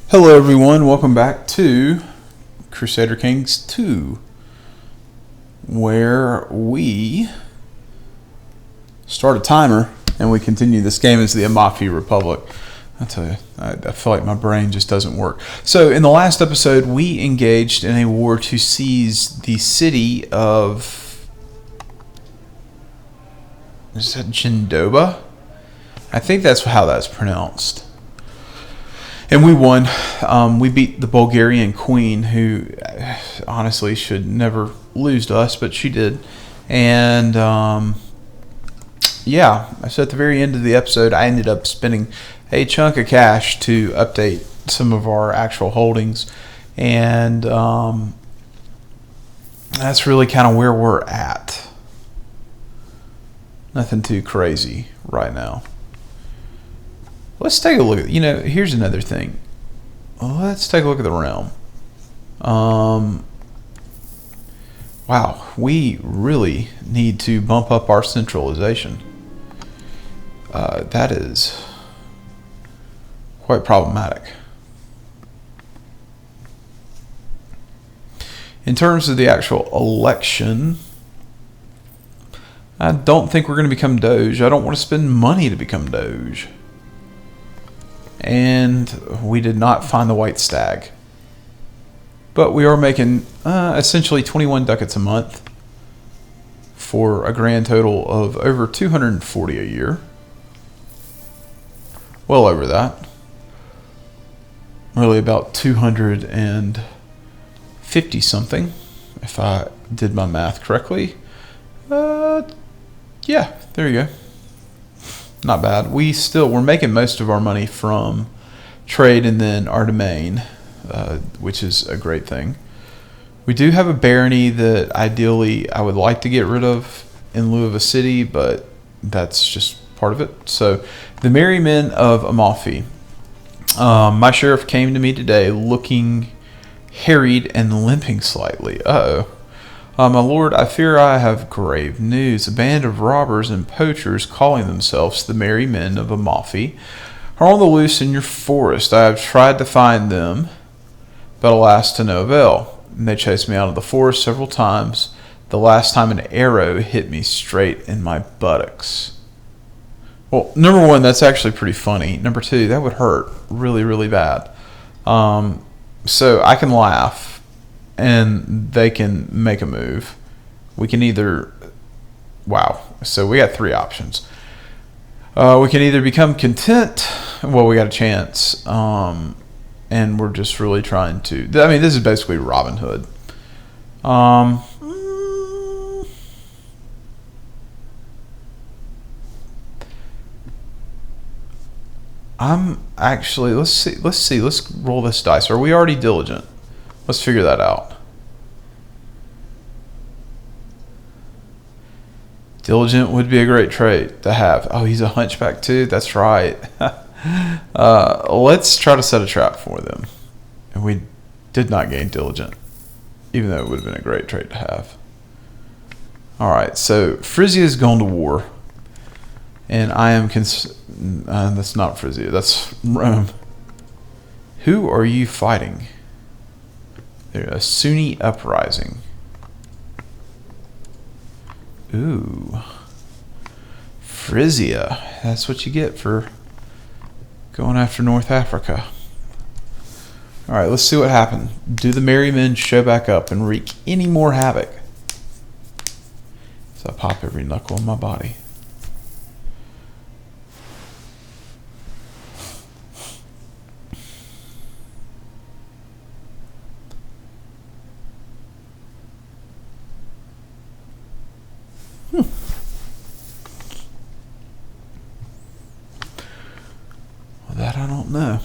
Hello everyone, welcome back to Crusader Kings 2, where we start a timer and we continue this game as the Amalfi Republic. I tell you, I feel like my brain just doesn't work. So in the last episode, we engaged in a war to seize the city of, is that Jindoba? I think that's how that's pronounced. And we won. We beat the Bulgarian queen, who honestly should never lose to us, but she did. And yeah, so at the very end of the episode, I ended up spending a chunk of cash to update some of our actual holdings. And that's really kind of where we're at. Nothing too crazy right now. Let's take a look at, here's another thing. Let's take a look at the realm. Wow, we really need to bump up our centralization. That is quite problematic. In terms of the actual election, I don't think we're going to become Doge. I don't want to spend money to become Doge. And we did not find the white stag. But we are making essentially 21 ducats a month for a grand total of over 240 a year. Well over that. Really about 250 something, if I did my math correctly. Yeah, there you go. Not bad. We're making most of our money from trade and then our domain, which is a great thing. We do have a barony that ideally I would like to get rid of in lieu of a city, but that's just part of it. So the merry men of Amalfi. My sheriff came to me today looking harried and limping slightly. My lord, I fear I have grave news. A band of robbers and poachers calling themselves the Merry Men of Amalfi are on the loose in your forest. I have tried to find them, but alas, to no avail. And they chased me out of the forest several times. The last time an arrow hit me straight in my buttocks. Well, number one, that's actually pretty funny. Number two, that would hurt really, really bad. So I can laugh. And they can make a move. We can either... Wow. So we got three options. We can either become content. Well, we got a chance. And we're just really trying to... I mean, this is basically Robin Hood. I'm actually... Let's see. Let's roll this dice. Are we already diligent? Let's figure that out. Diligent would be a great trait to have. Oh, he's a hunchback too? That's right. Let's try to set a trap for them. And we did not gain diligent, even though it would have been a great trait to have. Alright, so Frisia's gone to war. And I am... that's not Frisia, that's Rome. Who are you fighting? A Sunni uprising. Ooh. Frisia. That's what you get for going after North Africa. Alright, let's see what happened. Do the merry men show back up and wreak any more havoc? So I pop every knuckle in my body. That I don't know.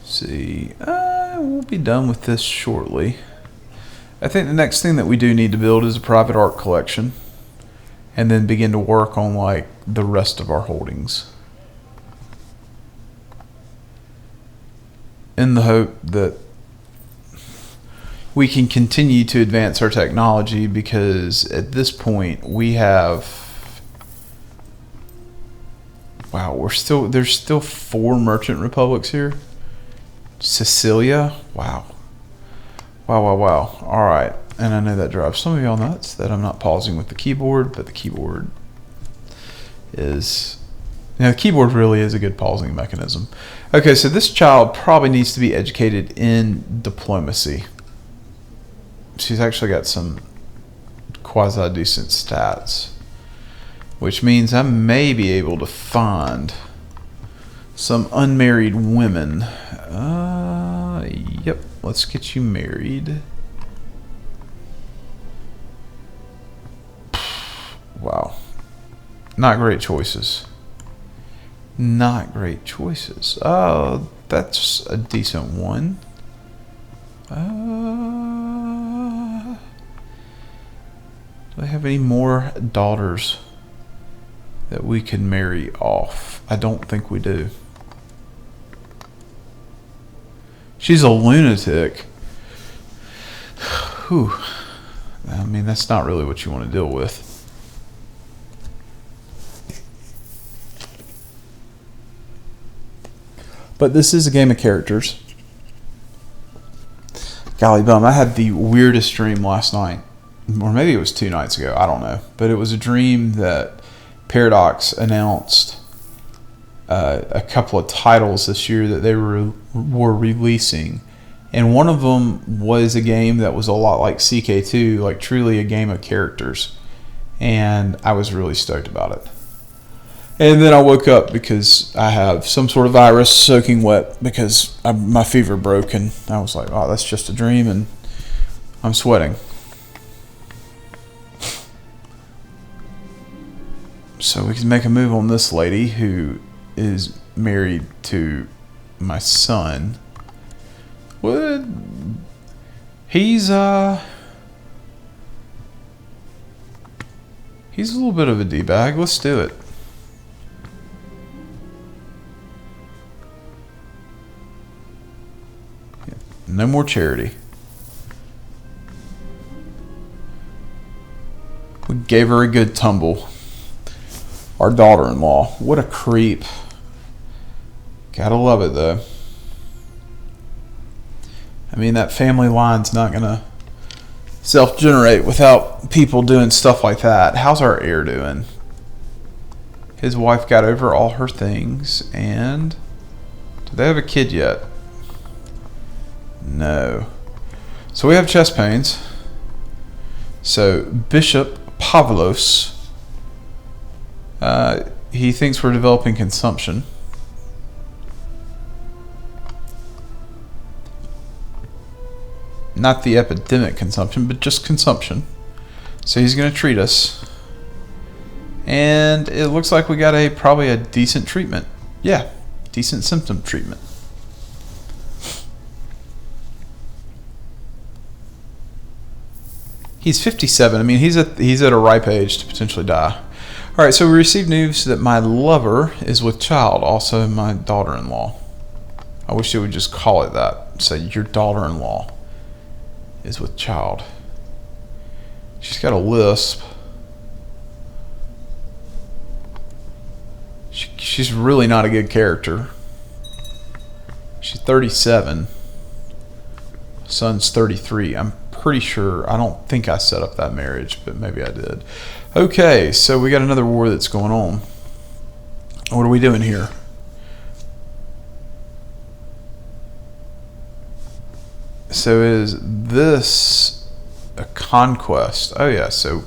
See, we'll be done with this shortly. I think the next thing that we do need to build is a private art collection, and then begin to work on like the rest of our holdings, in the hope that we can continue to advance our technology, because at this point we have Wow, there's still 4 merchant republics here. Sicilia, wow. Wow. All right, and I know that drives some of y'all nuts that I'm not pausing with the keyboard, but the keyboard is, the keyboard really is a good pausing mechanism. Okay, so this child probably needs to be educated in diplomacy. She's actually got some quasi-decent stats, which means I may be able to find some unmarried women. Yep, let's get you married. Wow. Not great choices. Not great choices. Oh, that's a decent one. Do I have any more daughters that we can marry off? I don't think we do. She's a lunatic. Whew. I mean, that's not really what you want to deal with. But this is a game of characters. Golly bum, I had the weirdest dream last night. Or maybe it was 2 nights ago, I don't know. But it was a dream that Paradox announced a couple of titles this year that they were releasing. And one of them was a game that was a lot like CK2, like truly a game of characters. And I was really stoked about it. And then I woke up because I have some sort of virus soaking wet because my fever broke. And I was like, oh, that's just a dream. And I'm sweating. So we can make a move on this lady who is married to my son. What? He's a little bit of a D-bag. Let's do it. No more charity. We gave her a good tumble. Our daughter-in-law. What a creep. Gotta love it, though. I mean, that family line's not gonna self-generate without people doing stuff like that. How's our heir doing? His wife got over all her things, and do they have a kid yet? No. So we have chest pains. So Bishop Pavlos, he thinks we're developing consumption. Not the epidemic consumption, but just consumption. So he's going to treat us. And it looks like we got probably a decent treatment. Yeah, decent symptom treatment. He's 57. I mean, he's at a ripe age to potentially die. All right, so we received news that my lover is with child, also my daughter-in-law. I wish they would just call it that. Say, your daughter-in-law is with child. She's got a lisp. She's really not a good character. She's 37. Son's 33. I'm pretty sure. I don't think I set up that marriage, but maybe I did. Okay, so we got another war that's going on. What are we doing here? So is this a conquest? Oh yeah, so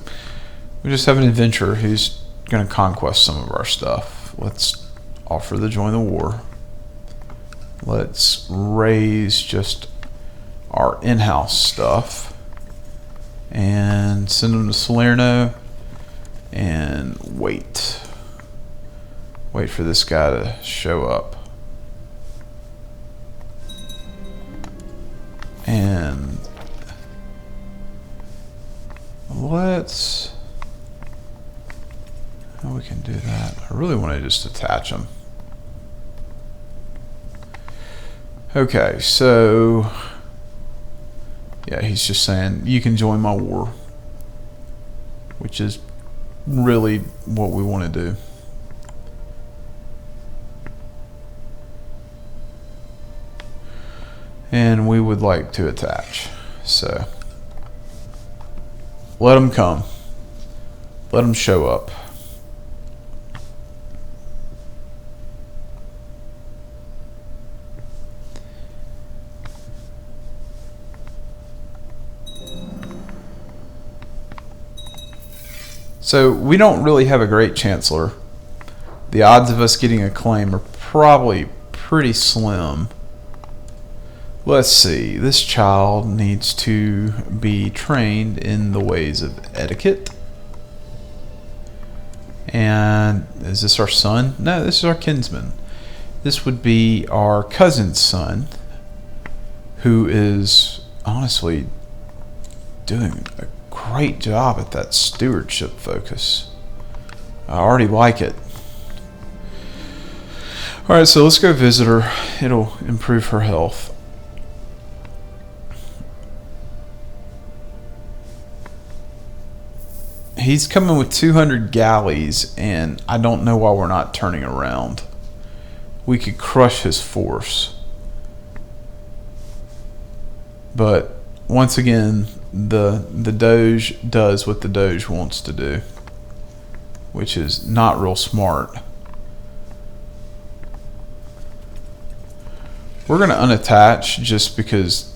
we just have an adventurer who's going to conquest some of our stuff. Let's offer to join the war. Let's raise just our in-house stuff and send them to Salerno and wait for this guy to show up. And let's, how we can do that. I really want to just attach them. Okay, so yeah, he's just saying you can join my war, which is really what we want to do. And we would like to attach. So let them come. Let them show up. So we don't really have a great chancellor. The odds of us getting a claim are probably pretty slim. Let's see. This child needs to be trained in the ways of etiquette. And is this our son? No, this is our kinsman. This would be our cousin's son, who is honestly doing a great job at that stewardship focus. I already like it. Alright, so let's go visit her. It'll improve her health. He's coming with 200 galleys, and I don't know why we're not turning around. We could crush his force. But once again, the Doge does what the Doge wants to do, which is not real smart. We're going to unattach just because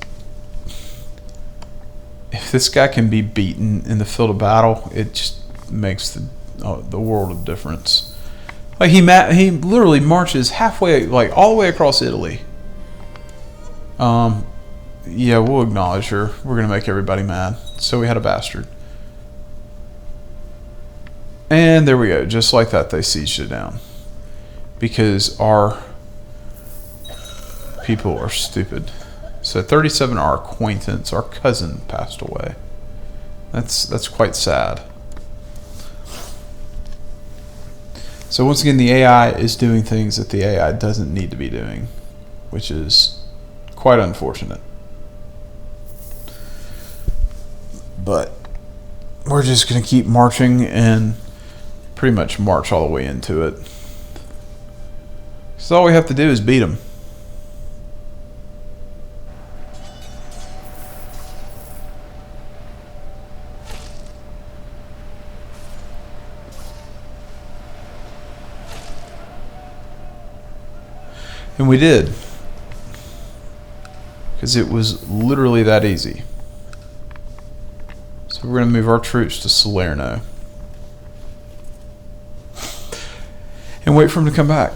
if this guy can be beaten in the field of battle, it just makes the world of difference. Like he literally marches halfway, like all the way across Italy. Yeah, we'll acknowledge her. We're gonna make everybody mad. So we had a bastard, and there we go. Just like that, they sieged it down because our people are stupid. So 37, our acquaintance, our cousin, passed away. That's quite sad. So once again, the AI is doing things that the AI doesn't need to be doing, which is quite unfortunate. But we're just going to keep marching and pretty much march all the way into it. So all we have to do is beat them. And we did, because it was literally that easy. So we're going to move our troops to Salerno and wait for them to come back.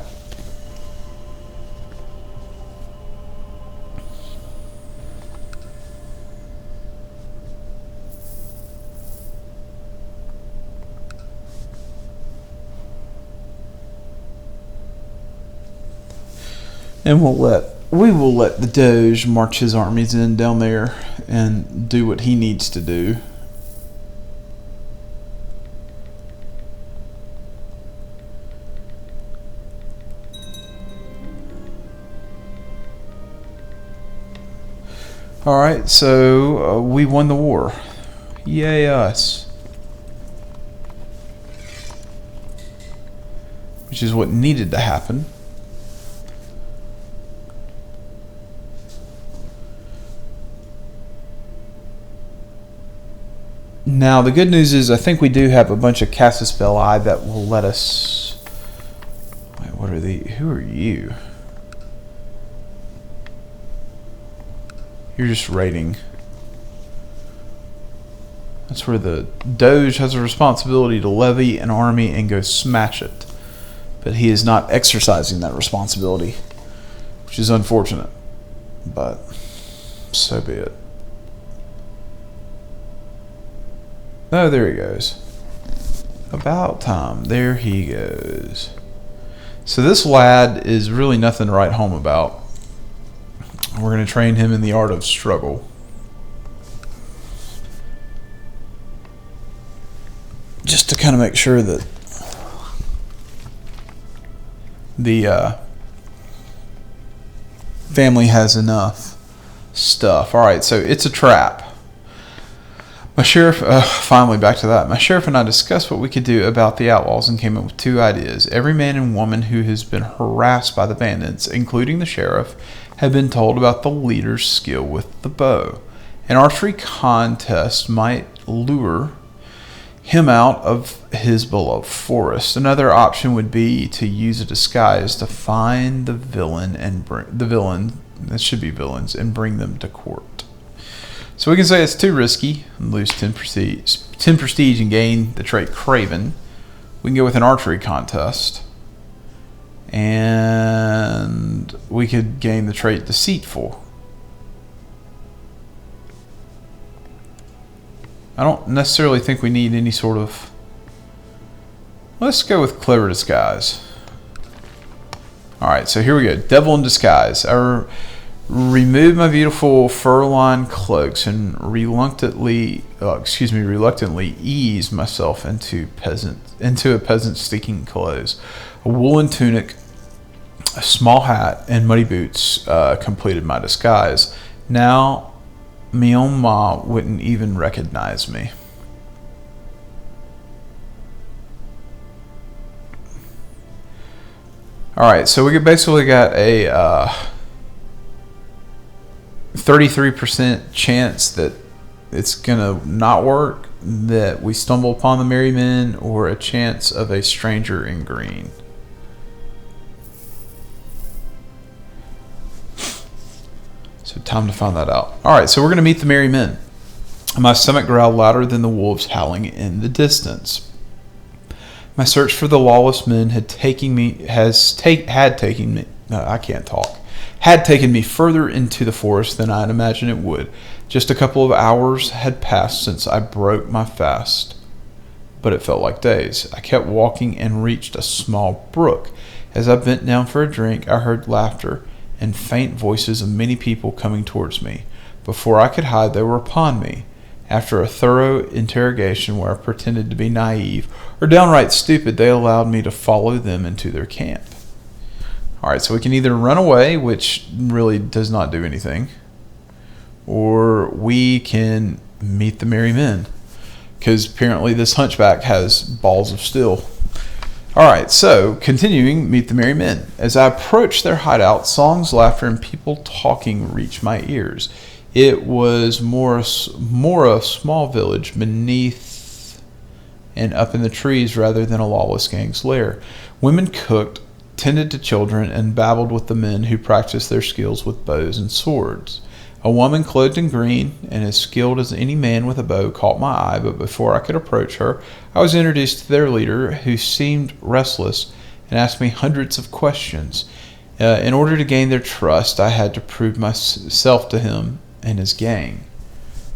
And we will let the Doge march his armies in down there and do what he needs to do. Alright, so we won the war. Yay us. Which is what needed to happen. Now, the good news is I think we do have a bunch of Casus Belli that will let us... Wait, what are the... Who are you? You're just raiding. That's where the Doge has a responsibility to levy an army and go smash it. But he is not exercising that responsibility, which is unfortunate. But so be it. Oh, there he goes. About time. There he goes. So this lad is really nothing to write home about. We're going to train him in the art of struggle. Just to kind of make sure that the family has enough stuff. Alright, so it's a trap. My sheriff, finally back to that. My sheriff and I discussed what we could do about the outlaws and came up with 2 ideas. Every man and woman who has been harassed by the bandits, including the sheriff, had been told about the leader's skill with the bow. An archery contest might lure him out of his beloved forest. Another option would be to use a disguise to find the villain and that should be villains, and bring them to court. So we can say it's too risky and lose 10 prestige and gain the trait Craven. We can go with an archery contest. And we could gain the trait Deceitful. I don't necessarily think we need any sort of... Let's go with Clever Disguise. Alright, so here we go. Devil in Disguise. Remove my beautiful fur-lined cloaks and reluctantly ease myself into a peasant's stinking clothes. A woolen tunic, a small hat, and muddy boots completed my disguise. Now, my own ma wouldn't even recognize me. Alright, so we basically got a 33% chance that it's gonna not work, that we stumble upon the merry men, or a chance of a stranger in green. So time to find that out. Alright, so we're gonna meet the merry men. My stomach growled louder than the wolves howling in the distance. My search for the lawless men had taken me further into the forest than I had imagined it would. Just a couple of hours had passed since I broke my fast, but it felt like days. I kept walking and reached a small brook. As I bent down for a drink, I heard laughter and faint voices of many people coming towards me. Before I could hide, they were upon me. After a thorough interrogation where I pretended to be naive or downright stupid, they allowed me to follow them into their camp. Alright, so we can either run away, which really does not do anything, or we can meet the merry men, because apparently this hunchback has balls of steel. Alright, so continuing, meet the merry men. As I approached their hideout, songs, laughter, and people talking reached my ears. It was more a small village beneath and up in the trees rather than a lawless gang's lair. Women cooked, tended to children, and babbled with the men who practiced their skills with bows and swords. A woman clothed in green and as skilled as any man with a bow caught my eye, but before I could approach her, I was introduced to their leader, who seemed restless and asked me hundreds of questions. In order to gain their trust, I had to prove myself to him and his gang.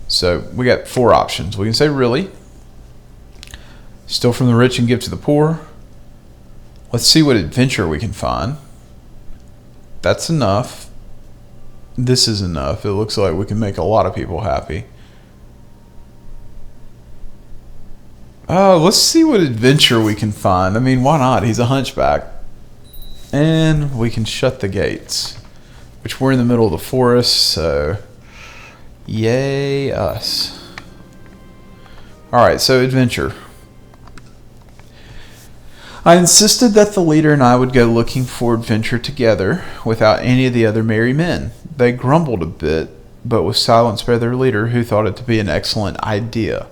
So we got 4 options. We can say really, steal from the rich and give to the poor. Let's see what adventure we can find. That's enough. This is enough. It looks like we can make a lot of people happy. Let's see what adventure we can find. I mean, why not? He's a hunchback. And we can shut the gates, which we're in the middle of the forest, so yay us. Alright, so adventure. I insisted that the leader and I would go looking for adventure together without any of the other merry men. They grumbled a bit, but was silenced by their leader, who thought it to be an excellent idea.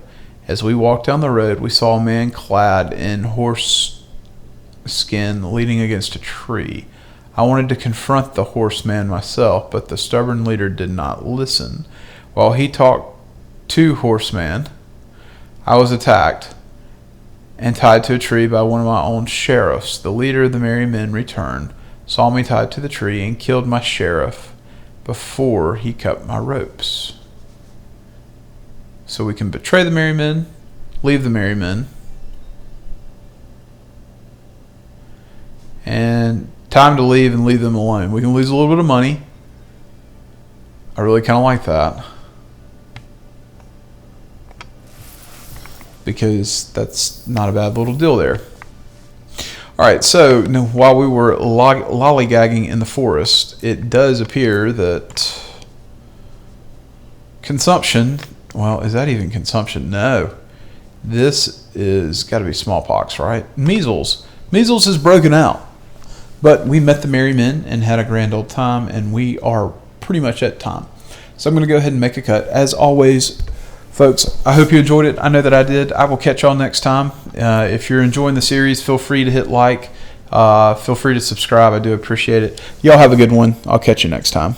As we walked down the road, we saw a man clad in horse skin leaning against a tree. I wanted to confront the horseman myself, but the stubborn leader did not listen. While he talked to horseman, I was attacked and tied to a tree by one of my own sheriffs. The leader of the merry men returned, saw me tied to the tree, and killed my sheriff before he cut my ropes. So we can betray the merry men, leave the merry men, and time to leave and leave them alone. We can lose a little bit of money. I really kind of like that, because that's not a bad little deal there. Alright, so while we were lollygagging in the forest, it does appear that consumption Well, is that even consumption? No. This is got to be smallpox, right? Measles. Measles is broken out. But we met the merry men and had a grand old time, and we are pretty much at time. So I'm going to go ahead and make a cut. As always, folks, I hope you enjoyed it. I know that I did. I will catch y'all next time. If you're enjoying the series, feel free to hit like. Feel free to subscribe. I do appreciate it. Y'all have a good one. I'll catch you next time.